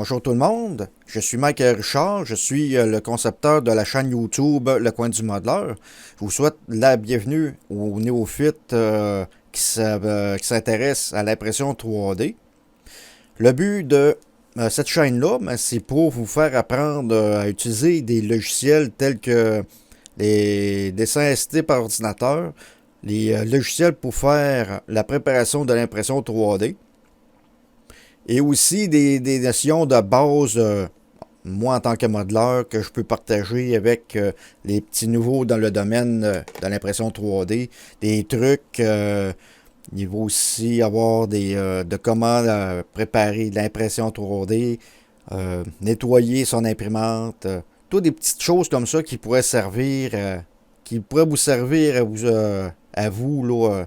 Bonjour tout le monde, je suis Mike Richard, je suis le concepteur de la chaîne YouTube Le Coin du Modeleur. Je vous souhaite la bienvenue aux néophytes qui s'intéressent à l'impression 3D. Le but de cette chaîne-là, c'est pour vous faire apprendre à utiliser des logiciels tels que les dessins ST par ordinateur, les logiciels pour faire la préparation de l'impression 3D, et aussi des notions de base, moi en tant que modeleur, que je peux partager avec les petits nouveaux dans le domaine de l'impression 3D. Des trucs, il va aussi avoir de comment préparer de l'impression 3D, nettoyer son imprimante, toutes des petites choses comme ça qui pourraient servir, qui pourraient vous servir à vous là,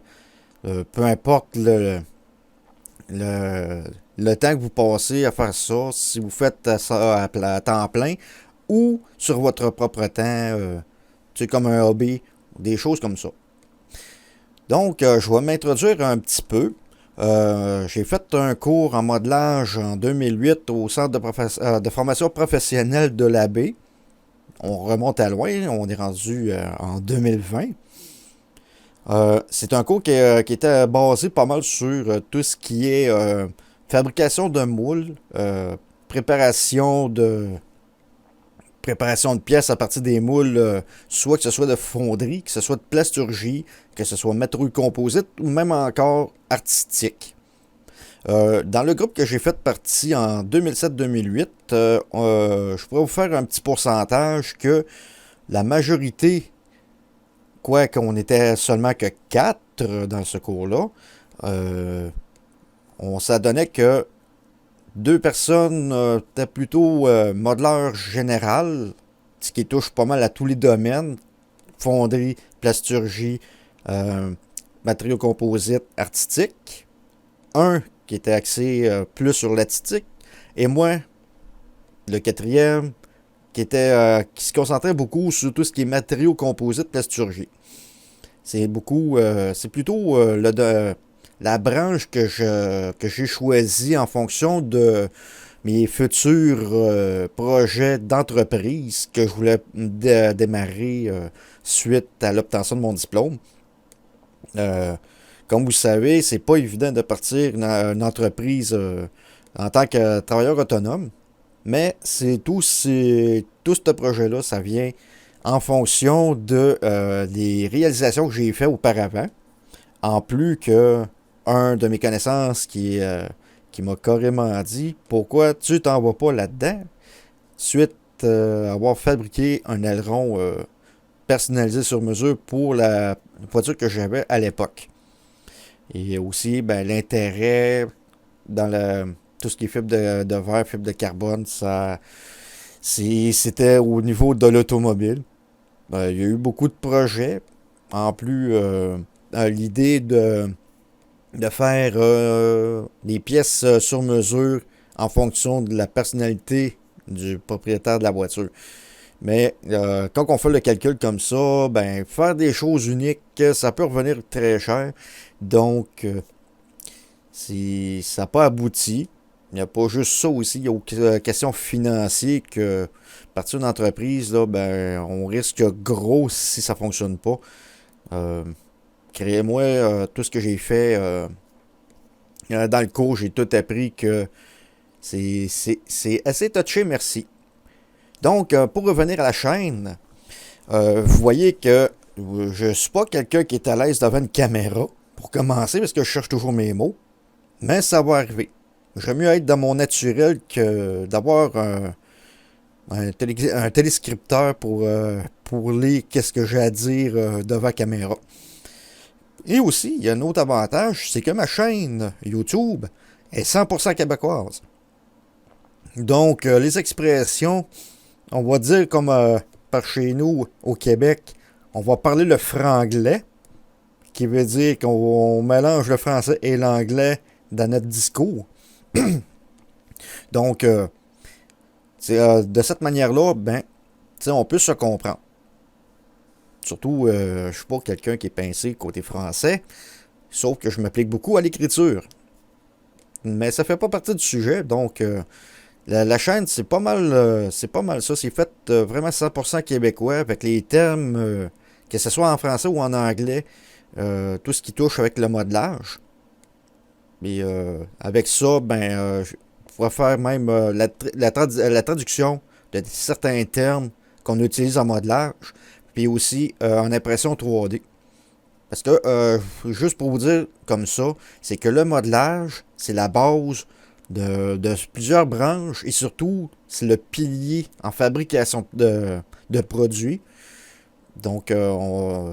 peu importe le, le temps que vous passez à faire ça, si vous faites ça à temps plein ou sur votre propre temps, comme un hobby, des choses comme ça. Donc, je vais m'introduire un petit peu. J'ai fait un cours en modelage en 2008 au Centre de formation professionnelle de l'AB. On remonte à loin, on est rendu en 2020. C'est un cours qui était basé pas mal sur tout ce qui est fabrication de moules, préparation de pièces à partir des moules, soit que ce soit de fonderie, que ce soit de plasturgie, que ce soit matériau composite ou même encore artistique. Dans le groupe que j'ai fait partie en 2007-2008, je pourrais vous faire un petit pourcentage que la majorité, quoi qu'on était seulement que 4 dans ce cours-là, on s'adonnait que 2 personnes étaient plutôt modeleurs général, ce qui touche pas mal à tous les domaines, fonderie, plasturgie, matériaux composites, artistique. Un qui était axé plus sur l'artistique, et moi, le quatrième, qui se concentrait beaucoup sur tout ce qui est matériaux composites, plasturgie. C'est plutôt la branche que j'ai choisie en fonction de mes futurs projets d'entreprise que je voulais démarrer suite à l'obtention de mon diplôme. Comme vous savez, c'est pas évident de partir une entreprise en tant que travailleur autonome, mais tout ce projet-là, ça vient en fonction des réalisations que j'ai faites auparavant, en plus que un de mes connaissances qui m'a carrément dit pourquoi tu t'en vas pas là-dedans suite à avoir fabriqué un aileron personnalisé sur mesure pour la voiture que j'avais à l'époque. Et aussi l'intérêt dans tout ce qui est fibre de verre, fibre de carbone, c'était au niveau de l'automobile. Il y a eu beaucoup de projets. En plus, l'idée de faire des pièces sur mesure en fonction de la personnalité du propriétaire de la voiture. Mais quand on fait le calcul comme ça, faire des choses uniques, ça peut revenir très cher. Donc, ça n'a pas abouti. Il n'y a pas juste ça aussi. Il y a une question financière que partir d'une entreprise, là, on risque gros si ça ne fonctionne pas. Créez-moi tout ce que j'ai fait dans le cours, j'ai tout appris que c'est assez touché, merci. Donc, pour revenir à la chaîne, vous voyez que je ne suis pas quelqu'un qui est à l'aise devant une caméra, pour commencer, parce que je cherche toujours mes mots, mais ça va arriver. J'aime mieux être dans mon naturel que d'avoir un téléscripteur pour lire qu'est-ce que j'ai à dire devant la caméra. Et aussi, il y a un autre avantage, c'est que ma chaîne YouTube est 100% québécoise. Donc, les expressions, on va dire comme par chez nous au Québec, on va parler le franglais, qui veut dire qu'on mélange le français et l'anglais dans notre discours. Donc, de cette manière-là, on peut se comprendre. Surtout, je ne suis pas quelqu'un qui est pincé côté français, sauf que je m'applique beaucoup à l'écriture. Mais ça fait pas partie du sujet, donc La chaîne, c'est pas mal ça. C'est fait vraiment 100% québécois avec les termes, que ce soit en français ou en anglais, tout ce qui touche avec le modelage. Et avec ça, je pourrais faire même la traduction de certains termes qu'on utilise en modelage, puis aussi en impression 3D. Parce que, juste pour vous dire comme ça, c'est que le modelage, c'est la base de plusieurs branches et surtout, c'est le pilier en fabrication de produits. Donc,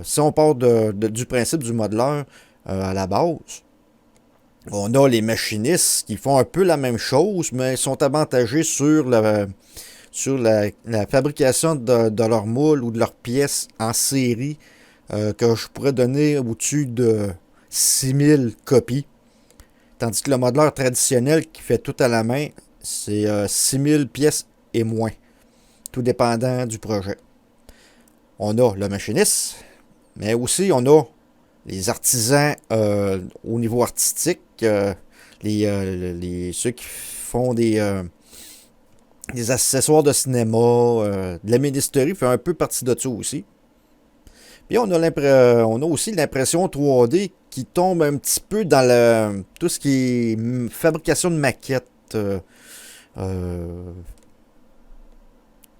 si on part du principe du modeleur à la base, on a les machinistes qui font un peu la même chose, mais sont avantagés sur la fabrication de leurs moules ou de leurs pièces en série que je pourrais donner au-dessus de 6000 copies. Tandis que le modeleur traditionnel qui fait tout à la main, c'est 6000 pièces et moins, tout dépendant du projet. On a le machiniste, mais aussi on a les artisans au niveau artistique, ceux qui font des accessoires de cinéma, de la ministérie fait un peu partie de ça aussi. Puis on a aussi l'impression 3D qui tombe un petit peu dans tout ce qui est fabrication de maquettes. Euh,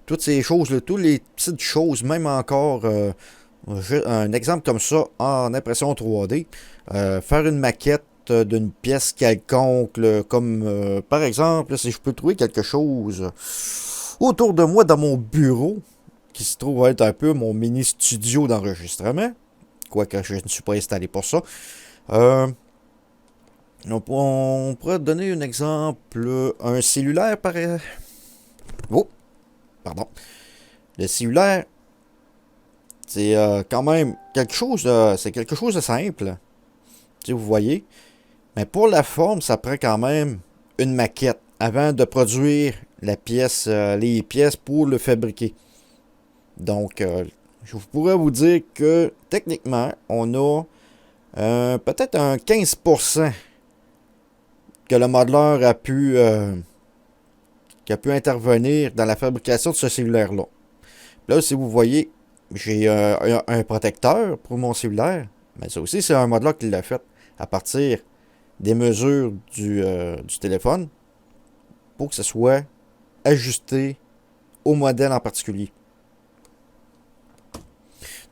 toutes ces choses, là, toutes les petites choses, même encore un exemple comme ça en impression 3D. Faire une maquette d'une pièce quelconque, là, comme par exemple, si je peux trouver quelque chose autour de moi dans mon bureau, qui se trouve être un peu mon mini studio d'enregistrement, quoique je ne suis pas installé pour ça. Euh, on pourrait donner un exemple, un cellulaire par... Oh, pardon. Le cellulaire, c'est quand même quelque chose de simple, si vous voyez. Mais pour la forme, ça prend quand même une maquette avant de produire les pièces pour le fabriquer. Donc, je pourrais vous dire que techniquement, on a peut-être un 15% que le modeleur a pu intervenir dans la fabrication de ce cellulaire-là. Là, si vous voyez, j'ai un protecteur pour mon cellulaire, mais ça aussi, c'est un modeleur qui l'a fait à partir des mesures du téléphone pour que ce soit ajusté au modèle en particulier.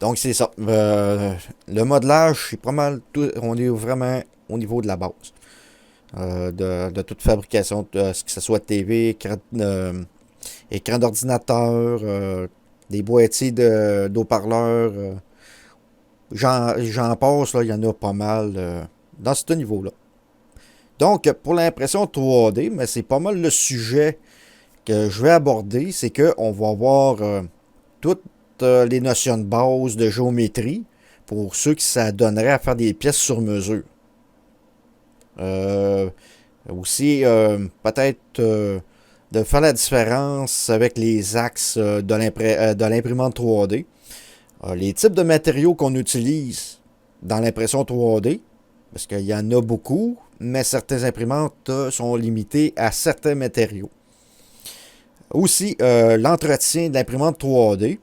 Donc, c'est ça. Le modelage, c'est pas mal tout. On est vraiment au niveau de la base. De toute fabrication, que ce soit TV, écran d'ordinateur, des boîtiers d'haut-parleurs. J'en passe, là, il y en a pas mal dans ce niveau-là. Donc, pour l'impression 3D, mais c'est pas mal le sujet que je vais aborder, c'est qu'on va avoir toutes les notions de base de géométrie pour ceux qui s'adonneraient à faire des pièces sur mesure. Aussi, peut-être de faire la différence avec les axes de l'imprimante 3D. Les types de matériaux qu'on utilise dans l'impression 3D, parce qu'il y en a beaucoup, mais certaines imprimantes sont limitées à certains matériaux. Aussi, l'entretien de l'imprimante 3D,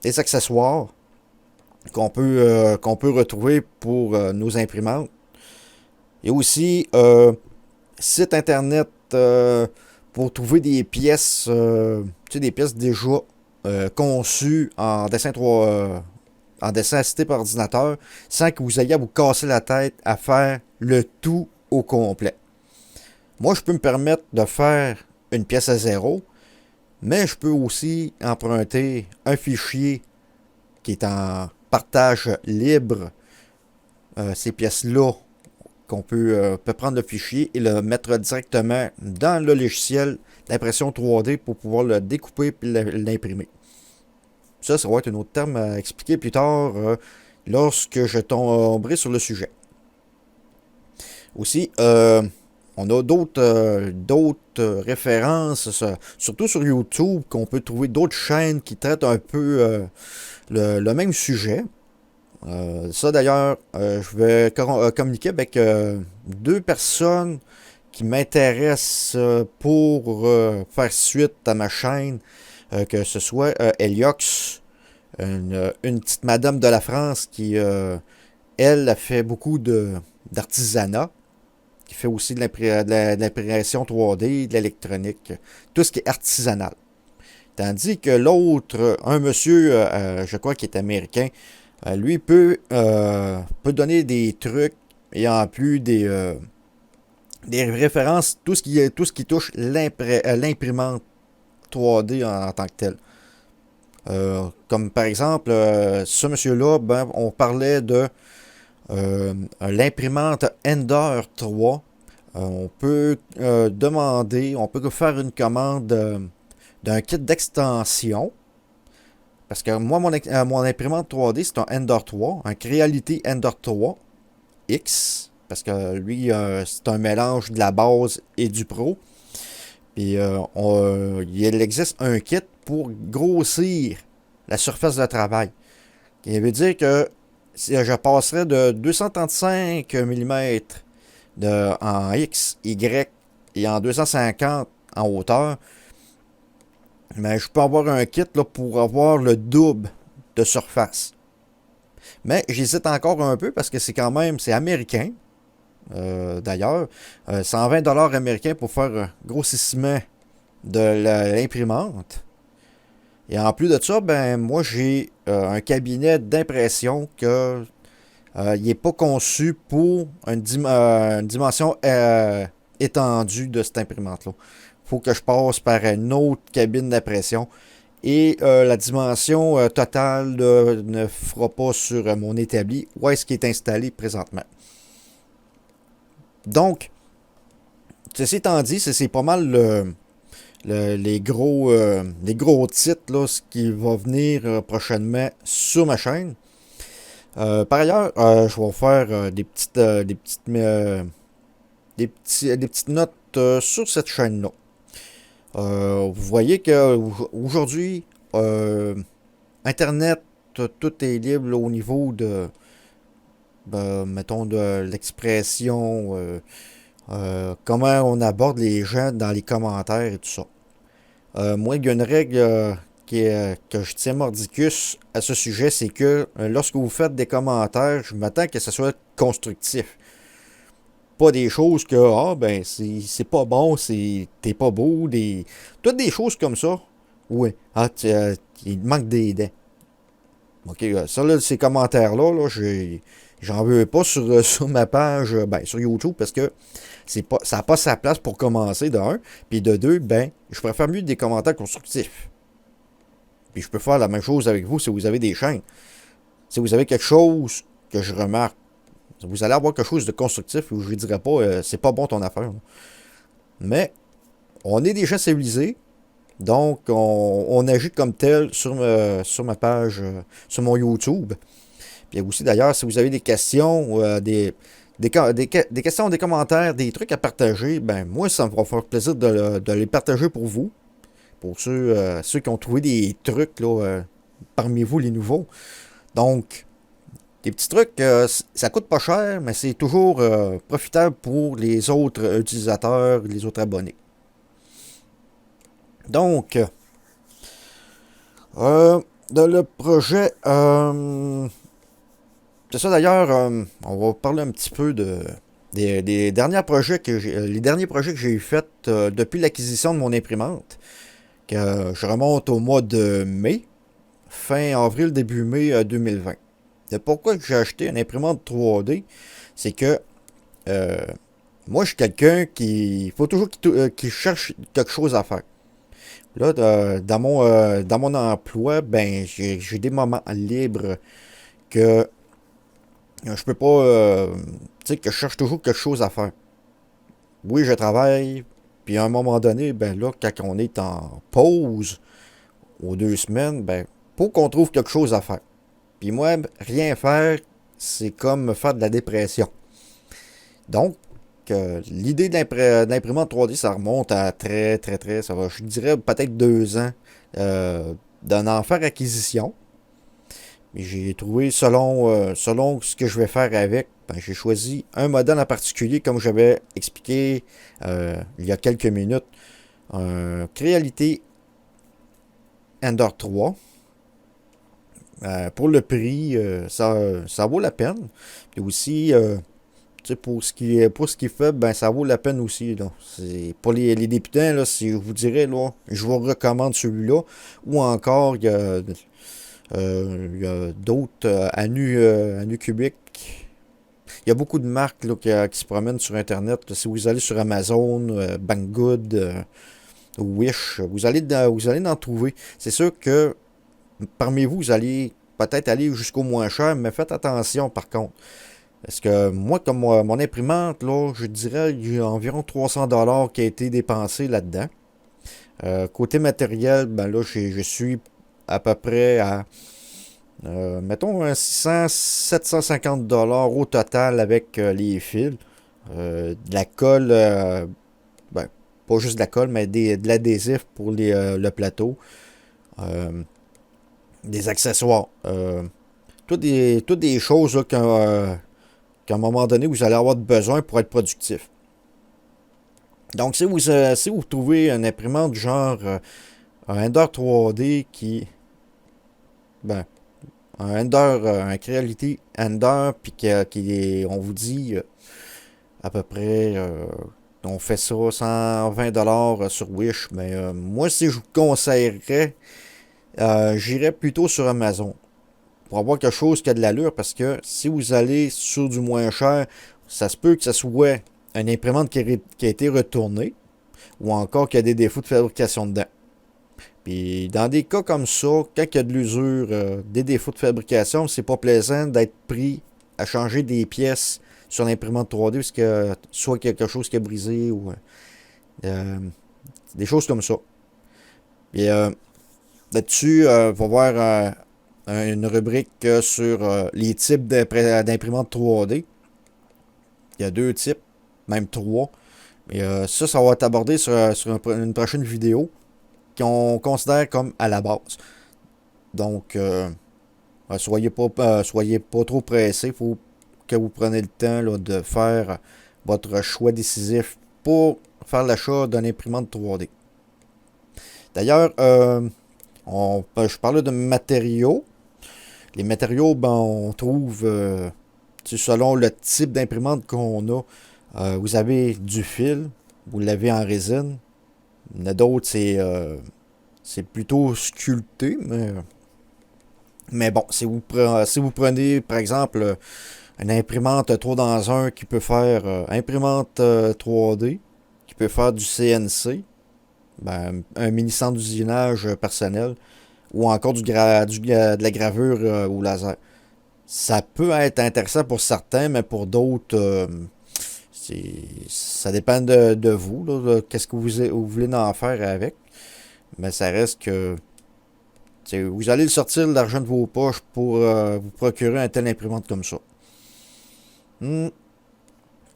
les accessoires qu'on peut retrouver pour nos imprimantes. Et aussi, site internet pour trouver des pièces, des pièces déjà conçues en dessin 3, en dessin assisté par ordinateur, sans que vous ayez à vous casser la tête à faire le tout au complet. Moi, je peux me permettre de faire une pièce à zéro, mais je peux aussi emprunter un fichier qui est en partage libre. Ces pièces-là, qu'on peut prendre le fichier et le mettre directement dans le logiciel d'impression 3D pour pouvoir le découper et l'imprimer. Ça va être un autre terme à expliquer plus tard lorsque je tomberai sur le sujet. Aussi, on a d'autres références, surtout sur YouTube, qu'on peut trouver d'autres chaînes qui traitent un peu le même sujet. Ça d'ailleurs, je vais communiquer avec deux personnes qui m'intéresse pour faire suite à ma chaîne, que ce soit Heliox, une petite madame de la France qui, elle, a fait beaucoup d'artisanat, qui fait aussi de l'impression 3D, de l'électronique, tout ce qui est artisanal. Tandis que l'autre, un monsieur, je crois qu'il est américain, lui peut donner des trucs et en plus des références, tout ce qui touche l'imprimante 3D en tant que tel. Comme par exemple, ce monsieur-là, ben, on parlait de l'imprimante Ender 3. On peut demander, on peut faire une commande d'un kit d'extension. Parce que moi, mon imprimante 3D, c'est un Ender 3, un Creality Ender 3 X. Parce que lui, c'est un mélange de la base et du pro. Puis il existe un kit pour grossir la surface de travail. Ce qui veut dire que si je passerais de 235 mm en X, Y et en 250 en hauteur, mais je peux avoir un kit là, pour avoir le double de surface. Mais j'hésite encore un peu parce que c'est américain. D'ailleurs, 120$ américains pour faire un grossissement de l'imprimante. Et en plus de ça, ben moi j'ai un cabinet d'impression que il n'est pas conçu pour une dimension étendue de cette imprimante-là. Il faut que je passe par une autre cabine d'impression. Et la dimension totale ne fera pas sur mon établi où est-ce qu'il est installé présentement. Donc, ceci étant dit, c'est pas mal les gros titres, là, ce qui va venir prochainement sur ma chaîne. Par ailleurs, je vais faire des petites notes sur cette chaîne-là. Vous voyez que aujourd'hui, Internet, tout est libre là, au niveau mettons, de l'expression, comment on aborde les gens dans les commentaires et tout ça. Moi, il y a une règle que je tiens mordicus à ce sujet, c'est que lorsque vous faites des commentaires, je m'attends que ce soit constructif. Pas des choses que, ben, c'est pas bon, t'es pas beau, toutes des choses comme ça. Oui, il manque des dents. Ok, ça, là, ces commentaires-là, là, j'en veux pas sur ma page, ben, sur YouTube, parce que ça n'a pas sa place pour commencer, de un. Puis de deux, ben, je préfère mieux des commentaires constructifs. Puis je peux faire la même chose avec vous si vous avez des chaînes. Si vous avez quelque chose que je remarque, vous allez avoir quelque chose de constructif où je ne dirais pas c'est pas bon ton affaire. Là. Mais on est des gens civilisés, donc on agit comme tel sur ma page, sur mon YouTube. Puis aussi d'ailleurs, si vous avez des questions, des questions, des commentaires, des trucs à partager, ben moi ça me fera faire plaisir de les partager pour vous. Pour ceux qui ont trouvé des trucs là, parmi vous, les nouveaux. Donc, des petits trucs, ça coûte pas cher, mais c'est toujours profitable pour les autres utilisateurs, les autres abonnés. Donc, dans le projet, c'est ça d'ailleurs, on va parler un petit peu des derniers projets les derniers projets que j'ai faits depuis l'acquisition de mon imprimante. Que je remonte au mois de mai, fin avril, début mai 2020. C'est pourquoi j'ai acheté une imprimante 3D, c'est que moi je suis quelqu'un il faut toujours qu'il cherche quelque chose à faire. Là, dans mon emploi, ben j'ai des moments libres que je peux pas, tu sais, que je cherche toujours quelque chose à faire. Oui, je travaille, puis à un moment donné, ben là, quand on est en pause, aux 2 semaines, ben, faut qu'on trouve quelque chose à faire. Puis moi, rien faire, c'est comme me faire de la dépression. Donc, l'idée de l'imprimante 3D, ça remonte à très, ça va, je dirais peut-être 2 ans d'en faire acquisition. Mais j'ai trouvé selon ce que je vais faire avec, ben, j'ai choisi un modèle en particulier, comme j'avais expliqué il y a quelques minutes. Un Creality Ender 3. Pour le prix, ça vaut la peine. Et aussi, tu sais, pour ce qui fait, ben ça vaut la peine aussi. Là. Pour les débutants, là, si je vous dirais, là, je vous recommande celui-là. Ou encore, il y a d'autres à nu cubique. Il y a beaucoup de marques là, qui se promènent sur Internet. Là. Si vous allez sur Amazon, Banggood, Wish, vous allez en trouver. C'est sûr que parmi vous, vous allez peut-être aller jusqu'au moins cher, mais faites attention par contre. Parce que moi, comme mon imprimante, là, je dirais il y a environ 300$ qui a été dépensé là-dedans. Côté matériel, ben là, je suis à peu près à, mettons, un 600-750$ au total avec les fils. De la colle, ben, pas juste de la colle, mais de l'adhésif pour le plateau. Euh, des accessoires. Toutes des choses là, qu'à un moment donné, vous allez avoir besoin pour être productif. Donc, si vous trouvez une imprimante du genre un Ender 3D ben, un Ender, un Creality Ender, puis on vous dit à peu près, on fait ça 120$ sur Wish, mais moi, si je vous conseillerais, j'irais plutôt sur Amazon pour avoir quelque chose qui a de l'allure parce que si vous allez sur du moins cher, ça se peut que ce soit une imprimante qui a été retournée ou encore qu'il y a des défauts de fabrication dedans. Puis dans des cas comme ça, quand il y a de l'usure, des défauts de fabrication, c'est pas plaisant d'être pris à changer des pièces sur l'imprimante 3D parce que soit quelque chose qui est brisé ou euh, des choses comme ça. Et là-dessus, on va voir une rubrique sur les types d'imprimantes 3D. Il y a deux types, même trois. Et ça va être abordé sur une prochaine vidéo qu'on considère comme à la base. Donc, soyez pas trop pressés. Il faut que vous preniez le temps là, de faire votre choix décisif pour faire l'achat d'une imprimante 3D. D'ailleurs, je parlais de matériaux. Les matériaux, ben, on trouve, selon le type d'imprimante qu'on a, vous avez du fil, vous l'avez en résine. Il y en a d'autres, c'est plutôt sculpté, mais bon, si vous prenez, par exemple, une imprimante 3 dans 1 qui peut faire imprimante 3D, qui peut faire du CNC, ben, un mini centre d'usinage personnel, ou encore de la gravure au laser. Ça peut être intéressant pour certains, mais pour d'autres, ça dépend de vous, là, qu'est-ce que vous voulez en faire avec. Mais ça reste que vous allez sortir l'argent de vos poches pour vous procurer un tel imprimante comme ça.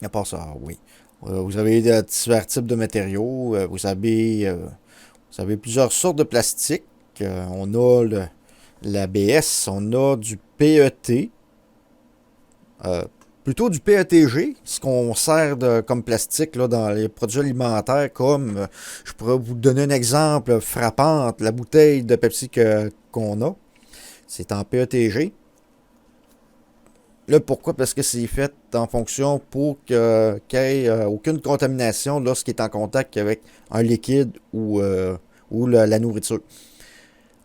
À part ça, oui. Vous avez divers types de matériaux. Vous avez plusieurs sortes de plastique. On a l'ABS, on a du PET, plutôt du PETG, ce qu'on sert comme plastique là, dans les produits alimentaires, comme je pourrais vous donner un exemple frappant, la bouteille de Pepsi qu'on a, c'est en PETG. Là, pourquoi? Parce que c'est fait en fonction pour qu'il n'y ait aucune contamination lorsqu'il est en contact avec un liquide ou la nourriture.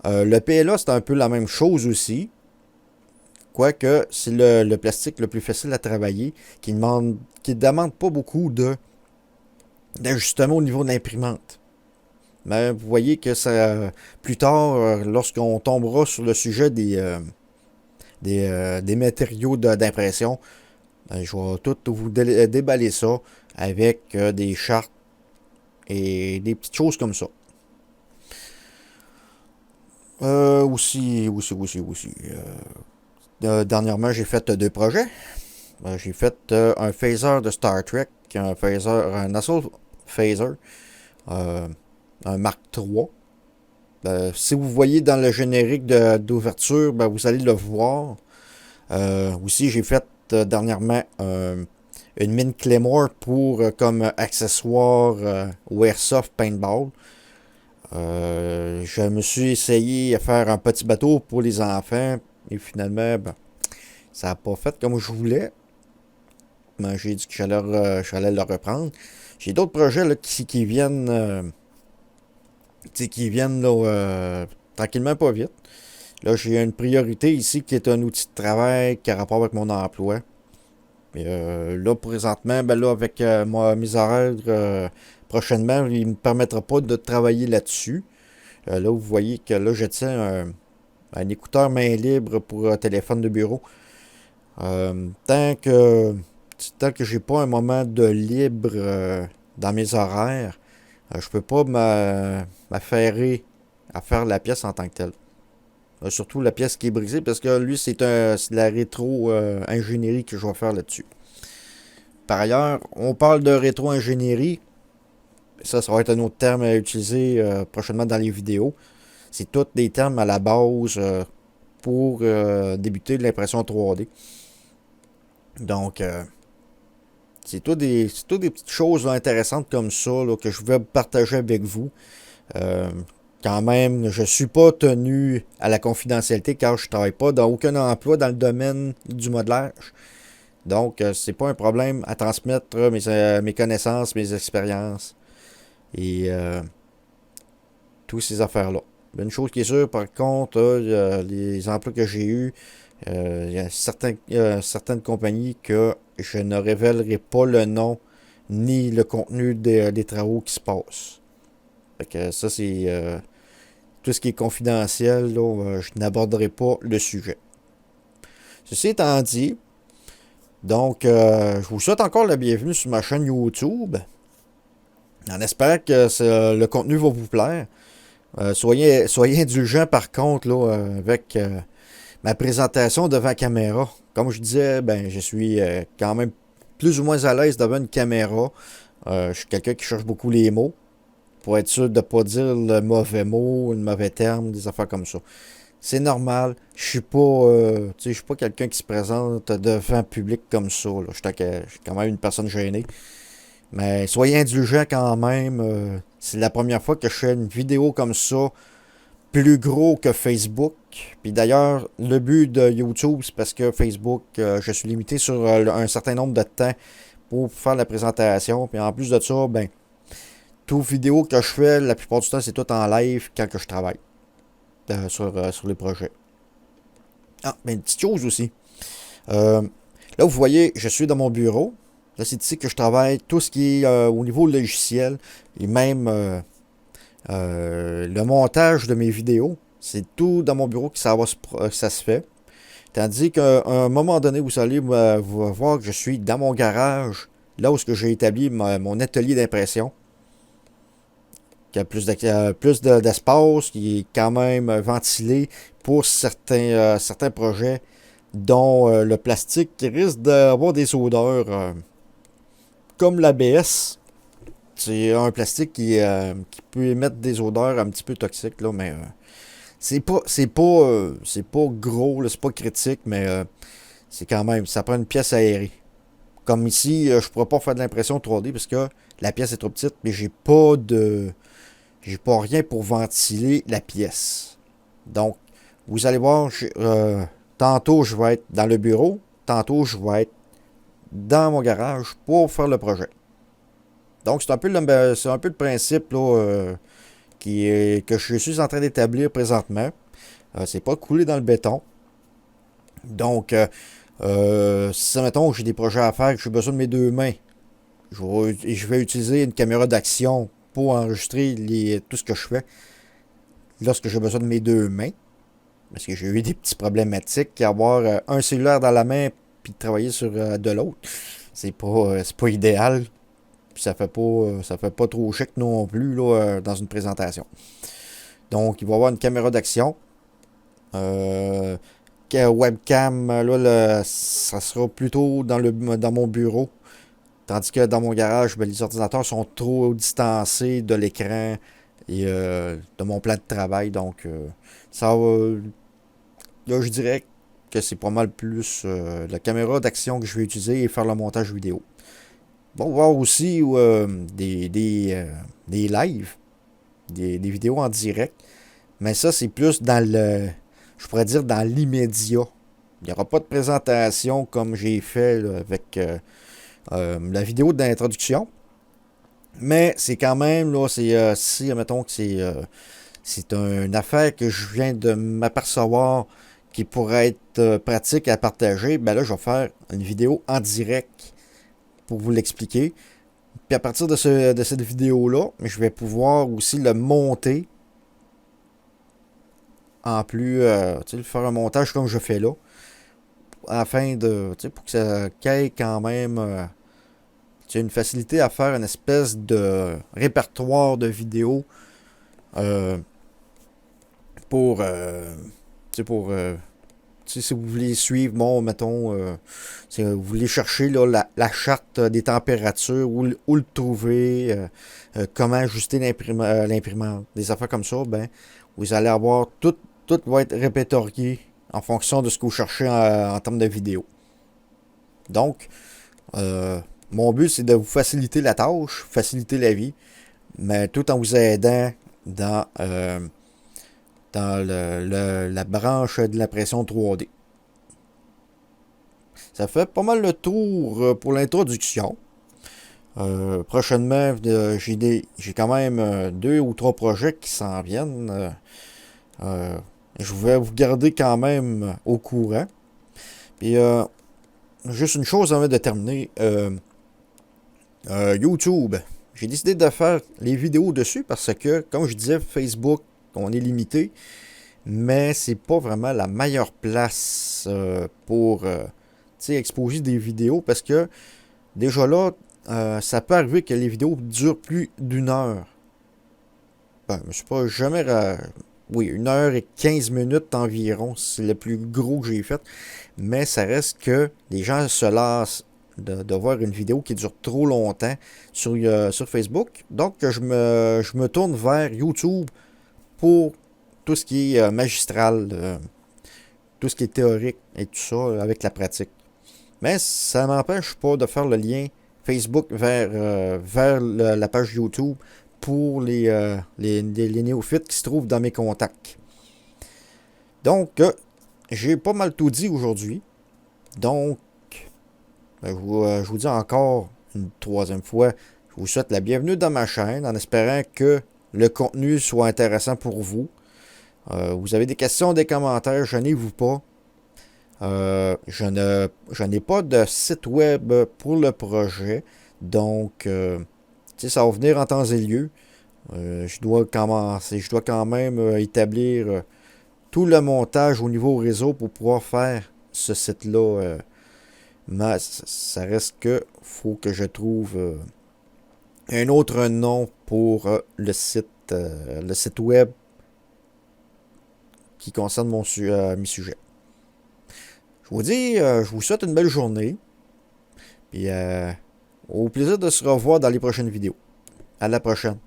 Le PLA, c'est un peu la même chose aussi. Quoique, c'est le plastique le plus facile à travailler, qui demande pas beaucoup d'ajustement au niveau de l'imprimante. Mais vous voyez que ça, plus tard, lorsqu'on tombera sur le sujet des matériaux d'impression, ben, je vais tout vous déballer ça avec des chartes et des petites choses comme ça. Dernièrement, j'ai fait deux projets. J'ai fait un phaser de Star Trek, un Assault Phaser, euh, un Mark III. Si vous voyez dans le générique d'ouverture, ben, vous allez le voir. Aussi, j'ai fait dernièrement une mine Claymore pour comme accessoire au Airsoft Paintball. Je me suis essayé à faire un petit bateau pour les enfants et finalement, ben, ça n'a pas fait comme je voulais. Ben, j'ai dit que j'allais le reprendre. J'ai d'autres projets là, qui viennent, là, tranquillement pas vite. Là, j'ai une priorité ici qui est un outil de travail qui a rapport avec mon emploi. Et, là, présentement, ben là, avec mes horaires prochainement, il ne me permettra pas de travailler là-dessus. Là, vous voyez que là, je tiens un écouteur main libre pour un téléphone de bureau. Euh, tant que tant que j'ai pas un moment de libre dans mes horaires, je peux pas m'affairer à faire la pièce en tant que telle. Surtout la pièce qui est brisée, parce que lui, c'est de la rétro-ingénierie que je vais faire là-dessus. Par ailleurs, on parle de rétro-ingénierie. Ça va être un autre terme à utiliser prochainement dans les vidéos. C'est tous des termes à la base pour débuter l'impression 3D. Donc, c'est tout des petites choses là, intéressantes comme ça là, que je vais partager avec vous. Euh, Quand même, je suis pas tenu à la confidentialité car je travaille pas dans aucun emploi dans le domaine du modelage. Donc, c'est pas un problème à transmettre mes connaissances, mes expériences et toutes ces affaires-là. Une chose qui est sûre, par contre, les emplois que j'ai eus, il y a certaines compagnies que je ne révélerai pas le nom ni le contenu des travaux qui se passent. Fait que ça, c'est tout ce qui est confidentiel, là, je n'aborderai pas le sujet. Ceci étant dit, donc, je vous souhaite encore la bienvenue sur ma chaîne YouTube. En espérant que le contenu va vous plaire. Soyez indulgents par contre là, avec ma présentation devant la caméra. Comme je disais, ben, je suis quand même plus ou moins à l'aise devant une caméra. Je suis quelqu'un qui cherche beaucoup les mots pour être sûr de ne pas dire le mauvais mot, le mauvais terme, des affaires comme ça. C'est normal. Je suis pas quelqu'un qui se présente devant public comme ça. Là. Je suis quand même une personne gênée. Mais soyez indulgents quand même. C'est la première fois que je fais une vidéo comme ça, plus gros que Facebook. Puis d'ailleurs, le but de YouTube, c'est parce que Facebook, je suis limité sur un certain nombre de temps pour faire la présentation. Puis en plus de ça, ben, toute vidéo que je fais, la plupart du temps, c'est tout en live quand que je travaille sur les projets. Ah, mais une petite chose aussi. Euh, Là, vous voyez, je suis dans mon bureau. Là, c'est ici que je travaille tout ce qui est au niveau logiciel et même le montage de mes vidéos. C'est tout dans mon bureau que ça se fait. Tandis qu'à un moment donné, vous allez vous voir que je suis dans mon garage, là où j'ai établi mon atelier d'impression, qui a plus d'espace, qui est quand même ventilé pour certains projets, dont le plastique qui risque d'avoir des odeurs, comme l'ABS. C'est un plastique qui peut émettre des odeurs un petit peu toxiques, là, mais c'est pas gros, là, c'est pas critique, mais c'est quand même, ça prend une pièce aérée. Comme ici, je pourrais pas faire de l'impression 3D parce que la pièce est trop petite, mais j'ai pas rien pour ventiler la pièce. Donc, vous allez voir, tantôt je vais être dans le bureau, tantôt je vais être dans mon garage pour faire le projet. Donc, c'est un peu le principe là, que je suis en train d'établir présentement. C'est pas couler dans le béton. Donc, si mettons j'ai des projets à faire, que j'ai besoin de mes deux mains, je vais utiliser une caméra d'action pour enregistrer tout ce que je fais lorsque j'ai besoin de mes deux mains. Parce que j'ai eu des petits problématiques, avoir un cellulaire dans la main puis travailler sur de l'autre. C'est pas idéal. Puis ça fait pas trop chic non plus là, dans une présentation. Donc, il va y avoir une caméra d'action. Euh, Webcam, là, ça sera plutôt dans mon bureau. Tandis que dans mon garage, ben, les ordinateurs sont trop distancés de l'écran et de mon plan de travail. Donc, ça va. Là, je dirais que c'est pas mal plus la caméra d'action que je vais utiliser et faire le montage vidéo. Bon, voir aussi des lives, des vidéos en direct. Mais ça, c'est plus dans je pourrais dire dans l'immédiat. Il n'y aura pas de présentation comme j'ai fait là, avec la vidéo d'introduction. Mais c'est quand même, là, si, admettons que c'est une affaire que je viens de m'apercevoir qui pourrait être pratique à partager, ben là, je vais faire une vidéo en direct pour vous l'expliquer. Puis à partir de cette vidéo-là, je vais pouvoir aussi le monter en plus, faire un montage comme je fais là, afin pour que ça caille quand même une facilité à faire une espèce de répertoire de vidéos euh, pour, pour si vous voulez suivre, bon, mettons, si vous voulez chercher là, la charte des températures, où le trouver, comment ajuster l'imprimante, des affaires comme ça, ben, vous allez avoir tout va être répertorié en fonction de ce que vous cherchez en termes de vidéo. Donc, mon but, c'est de vous faciliter la tâche, faciliter la vie, mais tout en vous aidant dans la branche de l'impression 3D. Ça fait pas mal le tour pour l'introduction. Prochainement, j'ai quand même 2 ou 3 projets qui s'en viennent. Je vais vous garder quand même au courant. Puis, juste une chose avant de terminer. YouTube. J'ai décidé de faire les vidéos dessus parce que, comme je disais, Facebook, on est limité. Mais c'est pas vraiment la meilleure place pour exposer des vidéos parce que déjà là, ça peut arriver que les vidéos durent plus d'1 heure. Ben, je ne suis pas jamais. Oui, 1 h et 15 minutes environ, c'est le plus gros que j'ai fait. Mais ça reste que les gens se lassent de voir une vidéo qui dure trop longtemps sur Facebook. Donc, je me tourne vers YouTube pour tout ce qui est magistral, tout ce qui est théorique et tout ça avec la pratique. Mais ça m'empêche pas de faire le lien Facebook vers la page YouTube pour les néophytes qui se trouvent dans mes contacts. Donc, j'ai pas mal tout dit aujourd'hui. Donc, je vous dis encore une 3e fois, je vous souhaite la bienvenue dans ma chaîne en espérant que le contenu soit intéressant pour vous. Vous avez des questions, des commentaires, gênez-vous pas. Je n'ai pas de site web pour le projet, donc ça va venir en temps et lieu. Je dois quand même établir tout le montage au niveau réseau pour pouvoir faire ce site-là. Mais ça reste que faut que je trouve un autre nom pour le site web qui concerne mes sujets. Je vous dis, je vous souhaite une belle journée. Puis au plaisir de se revoir dans les prochaines vidéos. À la prochaine.